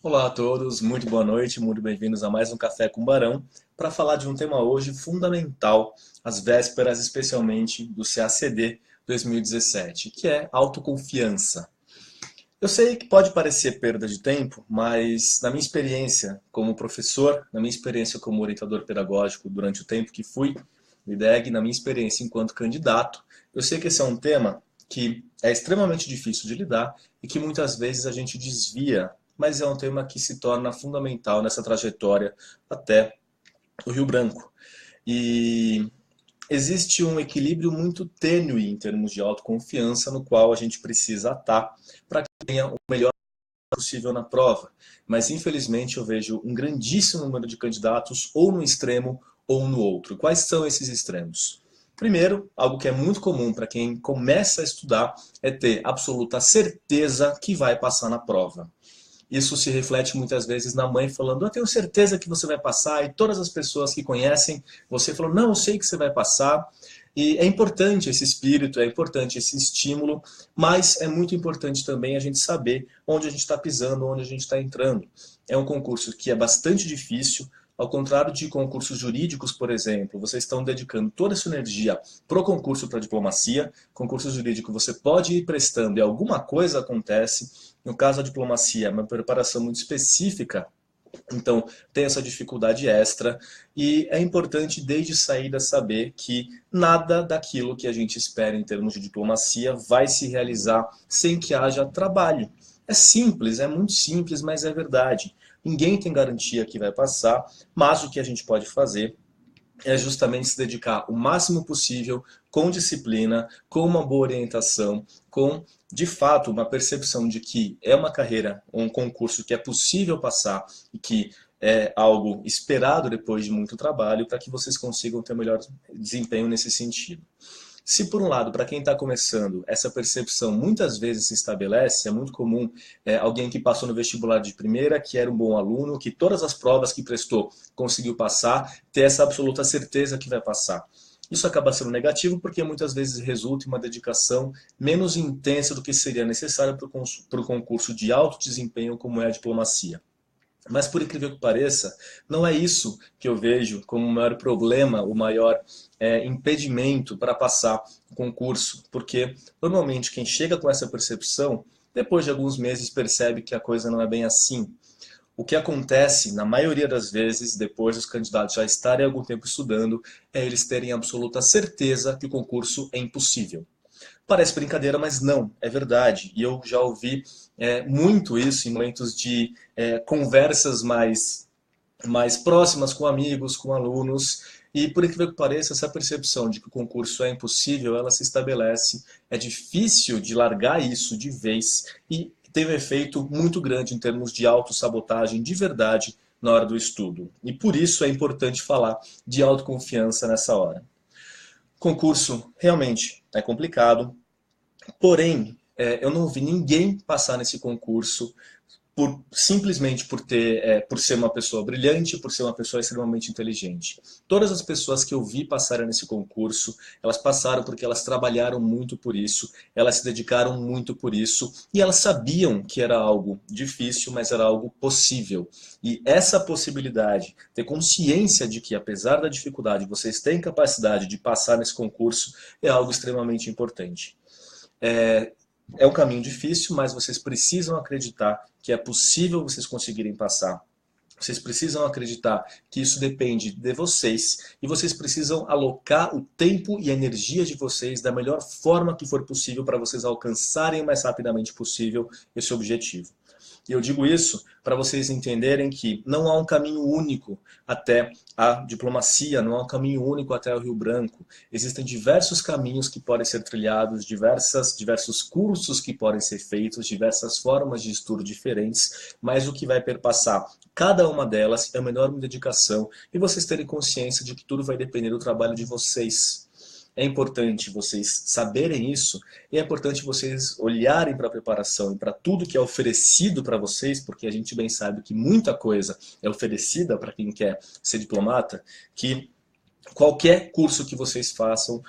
Olá a todos, muito boa noite, muito bem-vindos a mais um Café com Barão para falar de um tema hoje fundamental, às vésperas especialmente do CACD 2017, que é autoconfiança. Eu sei que pode parecer perda de tempo, mas na minha experiência como professor, na minha experiência como orientador pedagógico durante o tempo que fui no IDEG, na minha experiência enquanto candidato, eu sei que esse é um tema que é extremamente difícil de lidar e que muitas vezes a gente desvia, mas é um tema que se torna fundamental nessa trajetória até o Rio Branco. E existe um equilíbrio muito tênue em termos de autoconfiança no qual a gente precisa atar para que tenha o melhor possível na prova. Mas infelizmente eu vejo um grandíssimo número de candidatos ou no extremo ou no outro. Quais são esses extremos? Primeiro, algo que é muito comum para quem começa a estudar é ter absoluta certeza que vai passar na prova. Isso se reflete muitas vezes na mãe falando: eu tenho certeza que você vai passar, e todas as pessoas que conhecem você falam: não, eu sei que você vai passar. E é importante esse espírito, é importante esse estímulo, mas é muito importante também a gente saber onde a gente está pisando, onde a gente está entrando. É um concurso que é bastante difícil, ao contrário de concursos jurídicos, por exemplo, vocês estão dedicando toda a sua energia para o concurso para diplomacia. Concurso jurídico você pode ir prestando e alguma coisa acontece. No caso da diplomacia, é uma preparação muito específica, então tem essa dificuldade extra e é importante desde saída saber que nada daquilo que a gente espera em termos de diplomacia vai se realizar sem que haja trabalho. É simples, é muito simples, mas é verdade. Ninguém tem garantia que vai passar, mas o que a gente pode fazer é justamente se dedicar o máximo possível com disciplina, com uma boa orientação, com, de fato, uma percepção de que é uma carreira, um concurso que é possível passar e que é algo esperado depois de muito trabalho para que vocês consigam ter o melhor desempenho nesse sentido. Se por um lado, para quem está começando, essa percepção muitas vezes se estabelece, é muito comum alguém que passou no vestibular de primeira, que era um bom aluno, que todas as provas que prestou conseguiu passar, ter essa absoluta certeza que vai passar. Isso acaba sendo negativo porque muitas vezes resulta em uma dedicação menos intensa do que seria necessário para o concurso de alto desempenho como é a diplomacia. Mas por incrível que pareça, não é isso que eu vejo como o maior problema, o maior impedimento para passar o concurso, porque normalmente quem chega com essa percepção, depois de alguns meses percebe que a coisa não é bem assim. O que acontece, na maioria das vezes, depois dos candidatos já estarem algum tempo estudando, é eles terem absoluta certeza que o concurso é impossível. Parece brincadeira, mas não, é verdade. E eu já ouvi muito isso em momentos de conversas mais próximas com amigos, com alunos. E por incrível que pareça, essa percepção de que o concurso é impossível, ela se estabelece. É difícil de largar isso de vez e tem um efeito muito grande em termos de autossabotagem de verdade na hora do estudo. E por isso é importante falar de autoconfiança nessa hora. Concurso realmente é complicado, porém, eu não vi ninguém passar nesse concurso simplesmente por ser uma pessoa brilhante, por ser uma pessoa extremamente inteligente. Todas as pessoas que eu vi passarem nesse concurso, elas passaram porque elas trabalharam muito por isso, elas se dedicaram muito por isso, e elas sabiam que era algo difícil, mas era algo possível. E essa possibilidade, ter consciência de que apesar da dificuldade, vocês têm capacidade de passar nesse concurso, é algo extremamente importante. É, é um caminho difícil, mas vocês precisam acreditar que é possível vocês conseguirem passar. Vocês precisam acreditar que isso depende de vocês e vocês precisam alocar o tempo e a energia de vocês da melhor forma que for possível para vocês alcançarem o mais rapidamente possível esse objetivo. E eu digo isso para vocês entenderem que não há um caminho único até a diplomacia, não há um caminho único até o Rio Branco. Existem diversos caminhos que podem ser trilhados, diversos cursos que podem ser feitos, diversas formas de estudo diferentes, mas o que vai perpassar cada uma delas é uma enorme dedicação e vocês terem consciência de que tudo vai depender do trabalho de vocês. É importante vocês saberem isso e é importante vocês olharem para a preparação e para tudo que é oferecido para vocês, porque a gente bem sabe que muita coisa é oferecida para quem quer ser diplomata, que qualquer curso que vocês façam,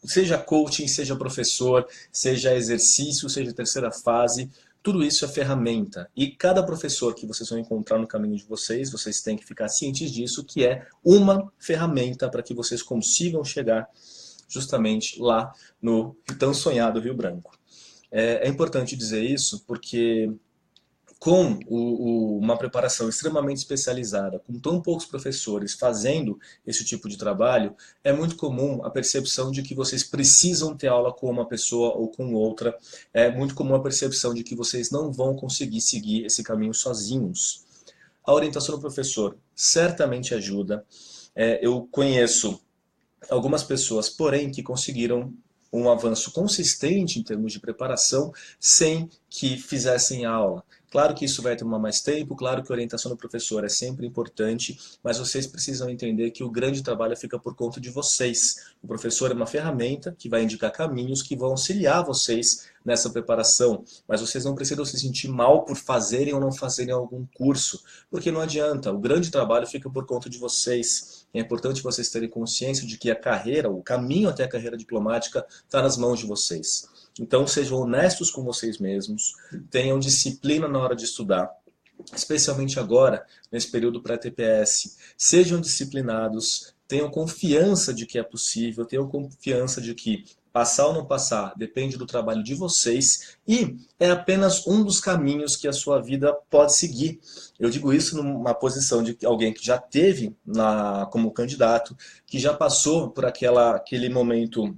seja coaching, seja professor, seja exercício, seja terceira fase, Tudo isso é ferramenta. E cada professor que vocês vão encontrar no caminho de vocês, vocês têm que ficar cientes disso, que é uma ferramenta para que vocês consigam chegar justamente lá no tão sonhado Rio Branco. É importante dizer isso porque com uma preparação extremamente especializada, com tão poucos professores fazendo esse tipo de trabalho, é muito comum a percepção de que vocês precisam ter aula com uma pessoa ou com outra. É muito comum a percepção de que vocês não vão conseguir seguir esse caminho sozinhos. A orientação do professor certamente ajuda. Eu conheço algumas pessoas, porém, que conseguiram um avanço consistente em termos de preparação sem que fizessem aula. Claro que isso vai tomar mais tempo, claro que a orientação do professor é sempre importante, mas vocês precisam entender que o grande trabalho fica por conta de vocês. O professor é uma ferramenta que vai indicar caminhos que vão auxiliar vocês nessa preparação, mas vocês não precisam se sentir mal por fazerem ou não fazerem algum curso, porque não adianta, o grande trabalho fica por conta de vocês. É importante vocês terem consciência de que a carreira, o caminho até a carreira diplomática está nas mãos de vocês. Então sejam honestos com vocês mesmos, tenham disciplina na hora de estudar, especialmente agora, nesse período pré-TPS. Sejam disciplinados, tenham confiança de que é possível, tenham confiança de que passar ou não passar depende do trabalho de vocês e é apenas um dos caminhos que a sua vida pode seguir. Eu digo isso numa posição de alguém que já teve como candidato, que já passou por aquele momento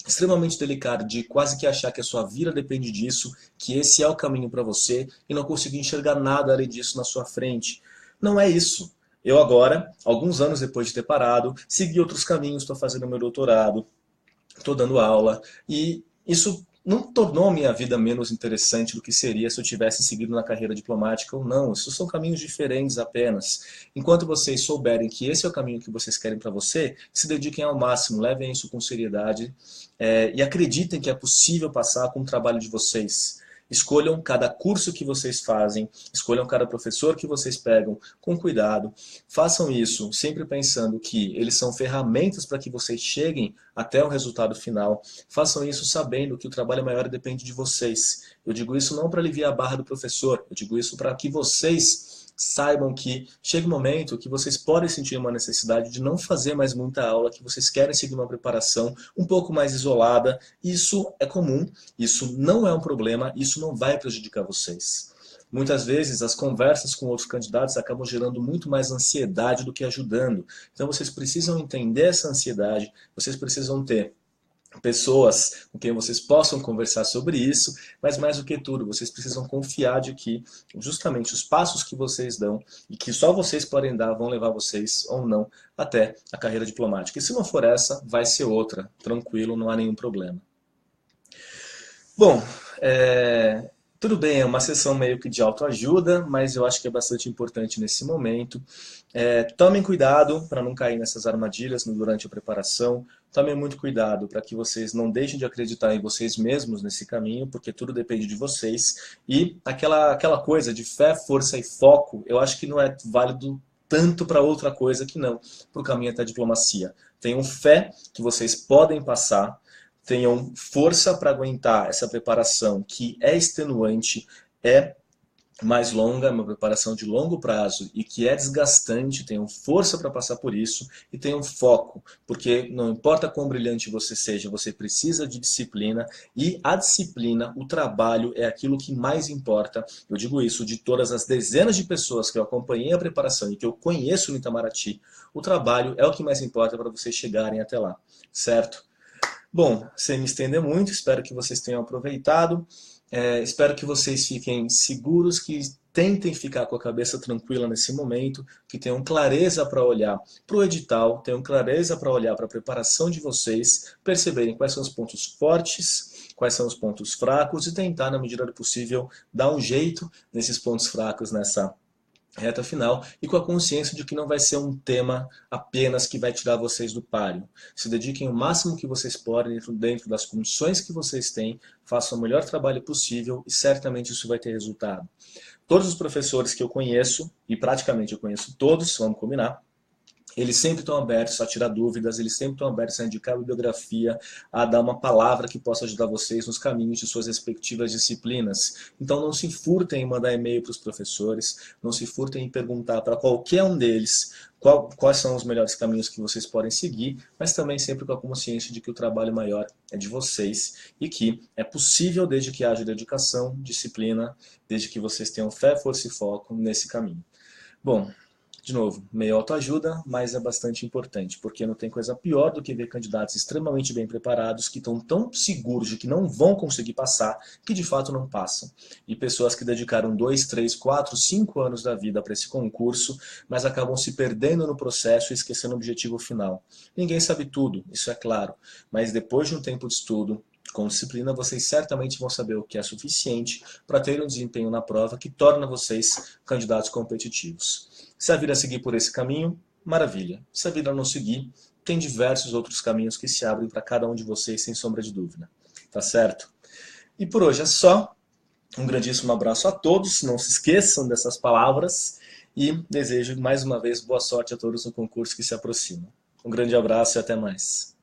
extremamente delicado de quase que achar que a sua vida depende disso, que esse é o caminho para você e não conseguir enxergar nada além disso na sua frente. Não é isso. Eu agora, alguns anos depois de ter parado, segui outros caminhos, estou fazendo meu doutorado, estou dando aula e isso não tornou a minha vida menos interessante do que seria se eu tivesse seguido na carreira diplomática ou não. Isso são caminhos diferentes apenas. Enquanto vocês souberem que esse é o caminho que vocês querem para você, se dediquem ao máximo, levem isso com seriedade e acreditem que é possível passar com o trabalho de vocês. Escolham cada curso que vocês fazem, escolham cada professor que vocês pegam com cuidado. Façam isso sempre pensando que eles são ferramentas para que vocês cheguem até o resultado final. Façam isso sabendo que o trabalho maior depende de vocês. Eu digo isso não para aliviar a barra do professor, eu digo isso para que vocês saibam que chega um momento que vocês podem sentir uma necessidade de não fazer mais muita aula, que vocês querem seguir uma preparação um pouco mais isolada. Isso é comum, isso não é um problema, isso não vai prejudicar vocês. Muitas vezes as conversas com outros candidatos acabam gerando muito mais ansiedade do que ajudando. Então vocês precisam entender essa ansiedade, vocês precisam ter pessoas com quem vocês possam conversar sobre isso, mas mais do que tudo, vocês precisam confiar de que justamente os passos que vocês dão e que só vocês podem dar vão levar vocês ou não até a carreira diplomática. E se não for essa, vai ser outra, tranquilo, não há nenhum problema. Bom, tudo bem, é uma sessão meio que de autoajuda, mas eu acho que é bastante importante nesse momento. Tomem cuidado para não cair nessas armadilhas durante a preparação. Tomem muito cuidado para que vocês não deixem de acreditar em vocês mesmos nesse caminho, porque tudo depende de vocês. E aquela coisa de fé, força e foco, eu acho que não é válido tanto para outra coisa que não, para o caminho até a diplomacia. Tenham fé que vocês podem passar, tenham força para aguentar essa preparação que é extenuante, é mais longa, uma preparação de longo prazo e que é desgastante, tenham força para passar por isso e tenham foco, porque não importa quão brilhante você seja, você precisa de disciplina e a disciplina, o trabalho é aquilo que mais importa. Eu digo isso de todas as dezenas de pessoas que eu acompanhei a preparação e que eu conheço no Itamaraty, o trabalho é o que mais importa para vocês chegarem até lá, certo? Bom, sem me estender muito, espero que vocês tenham aproveitado. Espero que vocês fiquem seguros, que tentem ficar com a cabeça tranquila nesse momento, que tenham clareza para olhar para o edital, tenham clareza para olhar para a preparação de vocês, perceberem quais são os pontos fortes, quais são os pontos fracos e tentar, na medida do possível, dar um jeito nesses pontos fracos nessa reta final e com a consciência de que não vai ser um tema apenas que vai tirar vocês do páreo. Se dediquem o máximo que vocês podem dentro das condições que vocês têm, façam o melhor trabalho possível e certamente isso vai ter resultado. Todos os professores que eu conheço, e praticamente eu conheço todos, vamos combinar, eles sempre estão abertos a tirar dúvidas, eles sempre estão abertos a indicar a bibliografia, a dar uma palavra que possa ajudar vocês nos caminhos de suas respectivas disciplinas. Então não se furtem em mandar e-mail para os professores, não se furtem em perguntar para qualquer um deles quais são os melhores caminhos que vocês podem seguir, mas também sempre com a consciência de que o trabalho maior é de vocês e que é possível desde que haja dedicação, disciplina, desde que vocês tenham fé, força e foco nesse caminho. Bom, de novo, meio autoajuda, mas é bastante importante, porque não tem coisa pior do que ver candidatos extremamente bem preparados, que estão tão seguros de que não vão conseguir passar, que de fato não passam. E pessoas que dedicaram 2, 3, 4, 5 anos da vida para esse concurso, mas acabam se perdendo no processo e esquecendo o objetivo final. Ninguém sabe tudo, isso é claro, mas depois de um tempo de estudo, com disciplina, vocês certamente vão saber o que é suficiente para ter um desempenho na prova que torna vocês candidatos competitivos. Se a vida seguir por esse caminho, maravilha. Se a vida não seguir, tem diversos outros caminhos que se abrem para cada um de vocês, sem sombra de dúvida. Tá certo? E por hoje é só. Um grandíssimo abraço a todos. Não se esqueçam dessas palavras. E desejo mais uma vez boa sorte a todos no concurso que se aproxima. Um grande abraço e até mais.